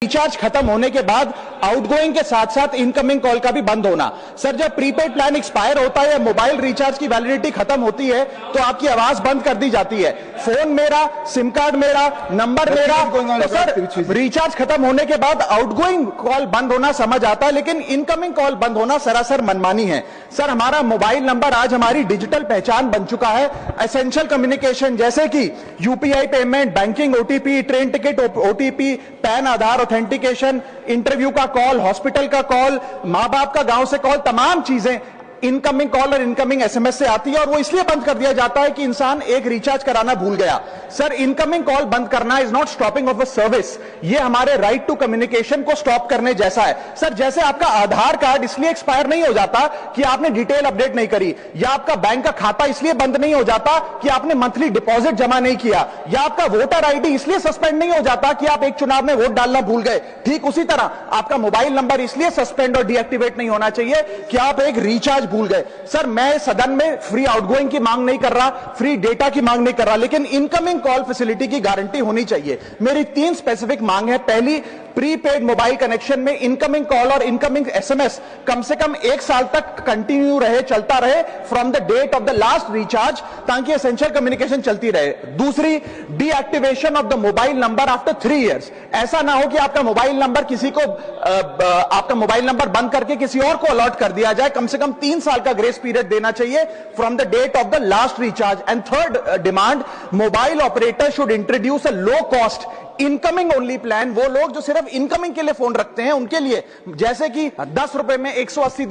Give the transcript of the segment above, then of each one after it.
Recharge खत्म होने के बाद आउटगोइंग के साथ साथ इनकमिंग कॉल का भी बंद होना। सर, जब प्रीपेड प्लान एक्सपायर होता है या मोबाइल रिचार्ज की वैलिडिटी खत्म होती है तो आपकी आवाज बंद कर दी जाती है। फोन मेरा, सिम कार्ड मेरा, नंबर मेरा, तो सर रिचार्ज खत्म होने के बाद आउटगोइंग कॉल बंद होना समझ आता है, लेकिन इनकमिंग कॉल बंद होना सरासर मनमानी है। सर, हमारा मोबाइल नंबर आज हमारी डिजिटल पहचान बन चुका है। एसेंशियल कम्युनिकेशन जैसे कि UPI payment, banking, OTP, train ticket OTP, PAN Aadhaar authentication, interview का कॉल, हॉस्पिटल का कॉल, मां बाप का गांव से कॉल, तमाम चीजें इनकमिंग कॉल और इनकमिंग एसएमएस से आती है और वो इसलिए बंद कर दिया जाता है कि इंसान एक रिचार्ज कराना भूल गया। सर, इनकमिंग कॉल बंद करना is not stopping of a service, ये हमारे राइट टू कम्युनिकेशन को स्टॉप करने जैसा है। सर, जैसे आपका आधार कार्ड इसलिए एक्सपायर नहीं हो जाता कि आपने डिटेल अपडेट नहीं करी, या आपका बैंक का खाता इसलिए बंद नहीं हो जाता कि आपने मंथली डिपॉजिट जमा नहीं किया, या आपका वोटर आईडी इसलिए सस्पेंड नहीं हो जाता कि आप एक चुनाव में वोट डालना भूल गए। ठीक उसी तरह आपका मोबाइल नंबर इसलिए सस्पेंड और डीएक्टिवेट नहीं होना चाहिए कि आप एक रिचार्ज भूल गए। सर, मैं सदन में फ्री आउटगोइंग की मांग नहीं कर रहा, फ्री डेटा की मांग नहीं कर रहा, लेकिन इनकमिंग कॉल फैसिलिटी की गारंटी होनी चाहिए। मेरी 3 स्पेसिफिक मांग है। पहली, प्रीपेड मोबाइल कनेक्शन में इनकमिंग कॉल और इनकमिंग एसएमएस कम से कम 1 साल तक कंटिन्यू रहे, चलता रहे from the date of the last recharge, ताकि एसेंशियल कम्युनिकेशन चलती रहे। दूसरी, deactivation of the mobile number after 3 years. ऐसा ना हो कि आपका मोबाइल नंबर किसी को आपका मोबाइल नंबर बंद करके किसी और को अलॉट कर दिया जाए। कम से कम 3 साल का ग्रेस पीरियड देना चाहिए from the date of the last recharge. And third demand, mobile operator should introduce a low cost incoming only plan. वो लोग जो सिर्फ इनकमिंग के लिए फोन रखते हैं उनके लिए, जैसे कि 10 रुपए में 180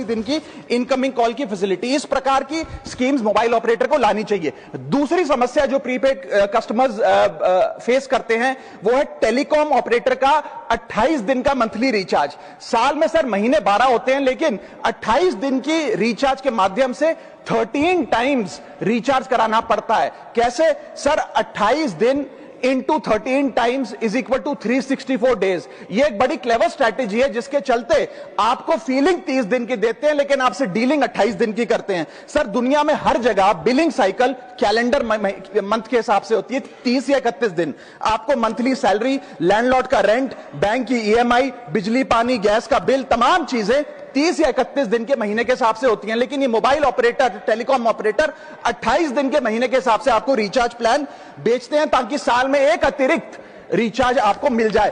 दिन की इनकमिंग कॉल की फैसिलिटी, इस प्रकार की स्कीम्स मोबाइल ऑपरेटर को लानी चाहिए। दूसरी समस्या जो प्रीपेड कस्टमर्स फेस करते हैं वो है टेलीकॉम ऑपरेटर का 28 दिन का मंथली रिचार्ज। साल में सर महीने 12 होते हैं, लेकिन 28 दिन की रिचार्ज के माध्यम से 13 टाइम्स रिचार्ज कराना पड़ता है। कैसे सर? 28 दिन into 13 times is equal to 364 days. ये एक बड़ी क्लेवर स्ट्रैटेजी है जिसके चलते आपको फीलिंग 30 दिन की देते हैं, लेकिन आपसे डीलिंग 28 दिन की करते हैं। सर, दुनिया में हर जगह बिलिंग साइकिल कैलेंडर मंथ के हिसाब से होती है, 30 या 31 दिन। आपको मंथली सैलरी, लैंडलॉर्ड का रेंट, बैंक की ईएमआई, बिजली पानी गैस का बिल, तमाम चीजें 30 या 31 दिन के महीने के हिसाब से होती हैं। लेकिन ये मोबाइल ऑपरेटर, टेलीकॉम ऑपरेटर 28 दिन के महीने के हिसाब से आपको रिचार्ज प्लान बेचते हैं, ताकि साल में एक अतिरिक्त रिचार्ज आपको मिल जाए।